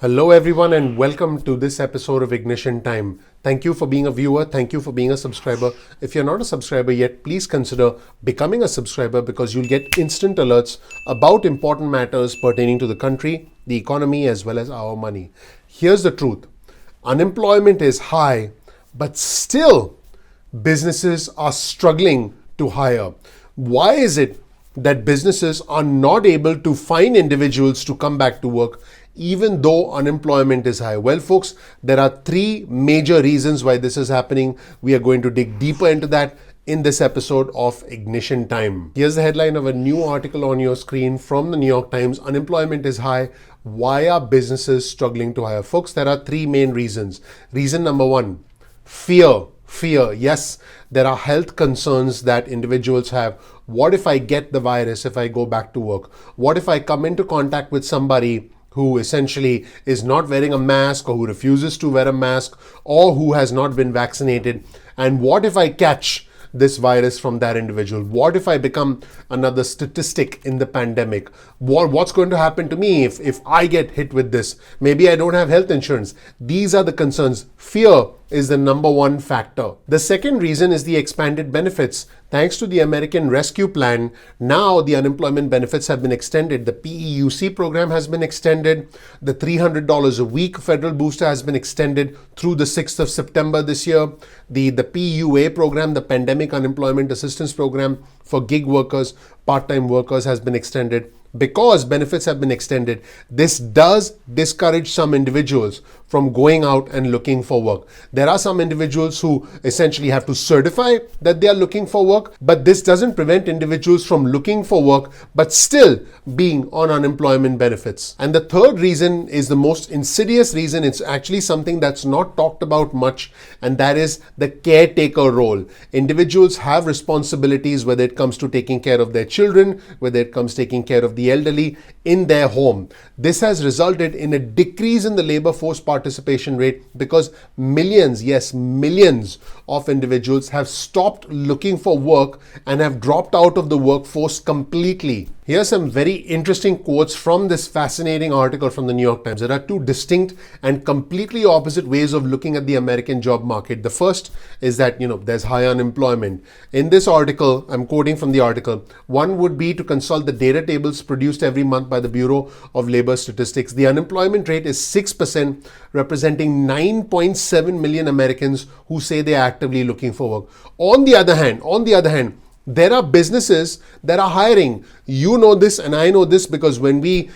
Hello, everyone, and welcome to this episode of Ignition Time. Thank you for being a viewer. Thank you for being a subscriber. If you're not a subscriber yet, please consider becoming a subscriber because you'll get instant alerts about important matters pertaining to the country, the economy, as well as our money. Here's the truth: unemployment is high, but still businesses are struggling to hire. Why is it that businesses are not able to find individuals to come back to work even though unemployment is high? Well, folks, there are three major reasons why this is happening. We are going to dig deeper into that in this episode of Ignition Time. Here's the headline of a new article on your screen from the New York Times. Unemployment is high. Why are businesses struggling to hire? Folks, there are three main reasons. Reason number one: fear. Fear. Yes, there are health concerns that individuals have. What if I get the virus if I go back to work? What if I come into contact with somebody who essentially is not wearing a mask, or who refuses to wear a mask, or who has not been vaccinated? And what if I catch this virus from that individual? What if I become another statistic in the pandemic? What's going to happen to me if I get hit with this? Maybe I don't have health insurance. These are the concerns. Fear is the number one factor. The second reason is the expanded benefits. Thanks to the American Rescue Plan, now the unemployment benefits have been extended. The PEUC program has been extended. The $300 a week federal booster has been extended through the 6th of September this year. The PUA program, the Pandemic Unemployment Assistance Program for gig workers, part-time workers, has been extended. Because benefits have been extended, this does discourage some individuals from going out and looking for work. There are some individuals who essentially have to certify that they are looking for work, but this doesn't prevent individuals from looking for work but still being on unemployment benefits. And the third reason is the most insidious reason. It's actually something that's not talked about much, and that is the caretaker role. Individuals have responsibilities, whether it comes to taking care of their children, whether it comes taking care of the elderly in their home. This has resulted in a decrease in the labor force participation rate because millions, yes, millions of individuals have stopped looking for work and have dropped out of the workforce completely. Here are some very interesting quotes from this fascinating article from the New York Times. There are two distinct and completely opposite ways of looking at the American job market. The first is that, there's high unemployment. In this article, I'm quoting from the article, one would be to consult the data tables produced every month by the Bureau of Labor Statistics. The unemployment rate is 6%, representing 9.7 million Americans who say they are actively looking for work. On the other hand, there are businesses that are hiring. You know this and I know this because when we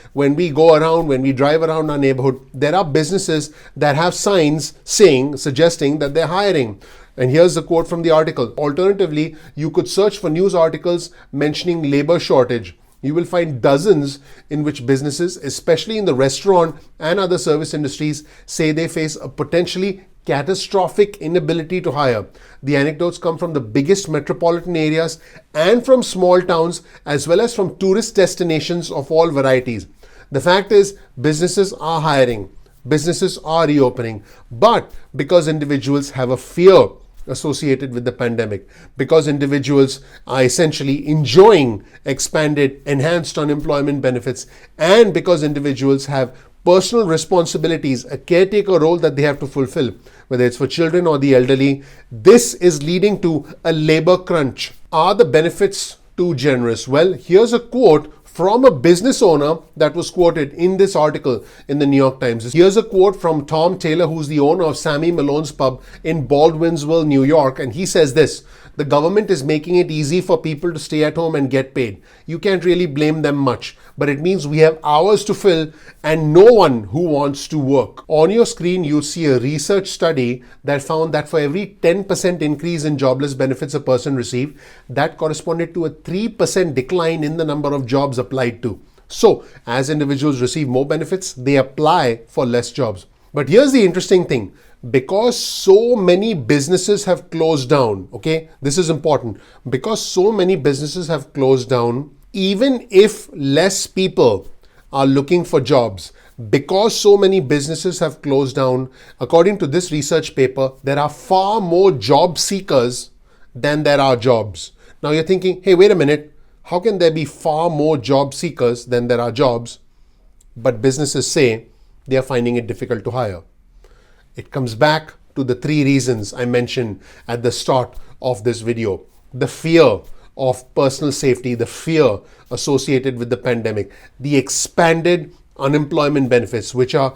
go around, when we drive around our neighborhood, there are businesses that have signs suggesting that they're hiring. And here's the quote from the article. Alternatively, you could search for news articles mentioning labor shortage. You will find dozens in which businesses, especially in the restaurant and other service industries, say they face a potentially catastrophic inability to hire. The anecdotes come from the biggest metropolitan areas and from small towns, as well as from tourist destinations of all varieties. The fact is, businesses are hiring, businesses are reopening, but because individuals have a fear associated with the pandemic, because individuals are essentially enjoying expanded, enhanced unemployment benefits, and because individuals have personal responsibilities, a caretaker role that they have to fulfill, whether it's for children or the elderly, this is leading to a labor crunch. Are the benefits too generous? Well, here's a quote from a business owner that was quoted in this article in the New York Times. Here's a quote from Tom Taylor, who's the owner of Sammy Malone's Pub in Baldwinsville, New York, and he says this: the government is making it easy for people to stay at home and get paid. You can't really blame them much, but it means we have hours to fill and no one who wants to work. On your screen, you see a research study that found that for every 10% increase in jobless benefits a person received, that corresponded to a 3% decline in the number of jobs applied to. So, as individuals receive more benefits, they apply for less jobs. But here's the interesting thing. Because so many businesses have closed down, okay, this is important. Because so many businesses have closed down, even if less people are looking for jobs, because so many businesses have closed down, according to this research paper, there are far more job seekers than there are jobs. Now you're thinking, hey, wait a minute, how can there be far more job seekers than there are jobs? But businesses say they are finding it difficult to hire. It comes back to the three reasons I mentioned at the start of this video. The fear of personal safety, the fear associated with the pandemic, the expanded unemployment benefits, which are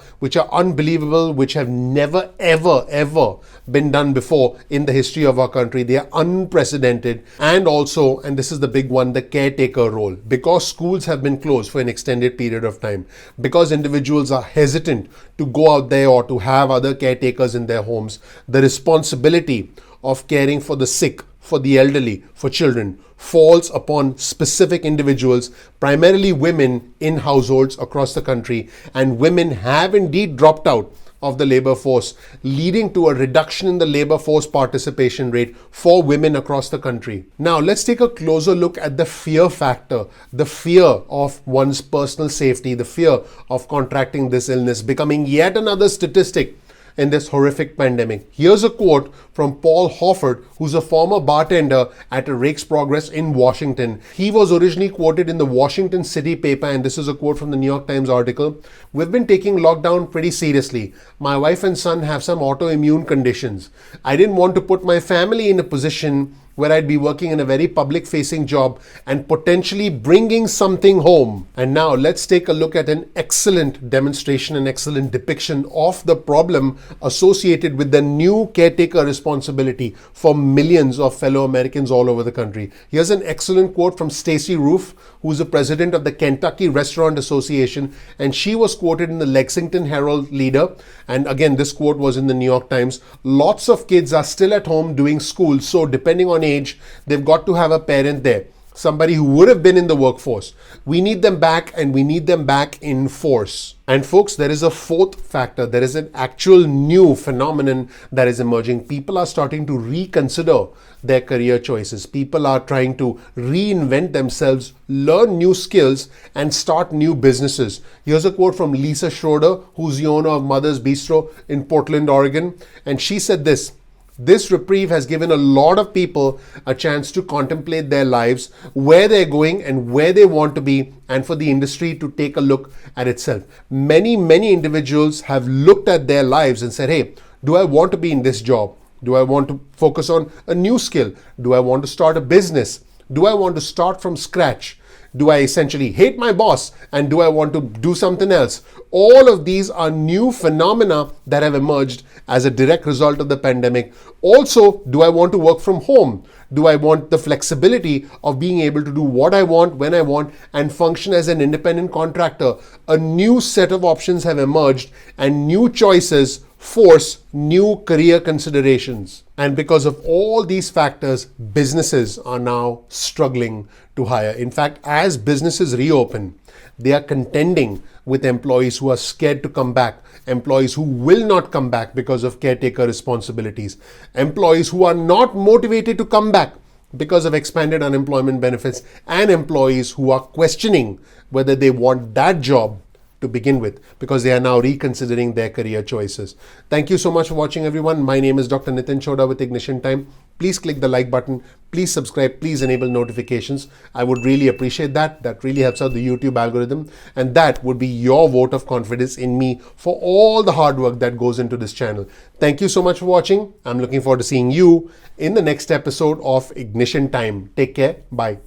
unbelievable, which have never ever been done before in the history of our country. They are unprecedented. And also, and this is the big one, the caretaker role. Because schools have been closed for an extended period of time, because individuals are hesitant to go out there or to have other caretakers in their homes, the responsibility of caring for the sick, for the elderly, for children, falls upon specific individuals, primarily women in households across the country. And women have indeed dropped out of the labor force, leading to a reduction in the labor force participation rate for women across the country. Now, let's take a closer look at the fear factor, the fear of one's personal safety, the fear of contracting this illness, becoming yet another statistic in this horrific pandemic. Here's a quote from Paul Hofford, who's a former bartender at a Rake's Progress in Washington. He was originally quoted in the Washington City paper, and this is a quote from the New York Times article. "We've been taking lockdown pretty seriously. My wife and son have some autoimmune conditions. I didn't want to put my family in a position where I'd be working in a very public-facing job and potentially bringing something home." And now let's take a look at an excellent demonstration, an excellent depiction of the problem associated with the new caretaker responsibility for millions of fellow Americans all over the country. Here's an excellent quote from Stacy Roof, who's the president of the Kentucky Restaurant Association, and she was quoted in the Lexington Herald Leader. And again, this quote was in the New York Times. "Lots of kids are still at home doing school, so depending on age, they've got to have a parent there, somebody who would have been in the workforce. We need them back, and we need them back in force." And folks, there is a fourth factor. There is an actual new phenomenon that is emerging. People are starting to reconsider their career choices. People are trying to reinvent themselves, learn new skills, and start new businesses. Here's a quote from Lisa Schroeder, who's the owner of Mother's Bistro in Portland, Oregon. And she said this: "This reprieve has given a lot of people a chance to contemplate their lives, where they're going and where they want to be, and for the industry to take a look at itself." Many individuals have looked at their lives and said, "Hey, do I want to be in this job? Do I want to focus on a new skill? Do I want to start a business? Do I want to start from scratch? Do I essentially hate my boss, and do I want to do something else?" All of these are new phenomena that have emerged as a direct result of the pandemic. Also, do I want to work from home? Do I want the flexibility of being able to do what I want, when I want, and function as an independent contractor? A new set of options have emerged, and new choices force new career considerations. And because of all these factors, businesses are now struggling to hire. In fact, as businesses reopen, they are contending with employees who are scared to come back, employees who will not come back because of caretaker responsibilities, employees who are not motivated to come back because of expanded unemployment benefits, and employees who are questioning whether they want that job to begin with because they are now reconsidering their career choices. Thank you so much for watching, everyone. My name is Dr. Nitin Chhoda with Ignition Time. Please click the like button. Please subscribe. Please enable notifications. I would really appreciate that. That really helps out the YouTube algorithm. And that would be your vote of confidence in me for all the hard work that goes into this channel. Thank you so much for watching. I'm looking forward to seeing you in the next episode of Ignition Time. Take care. Bye.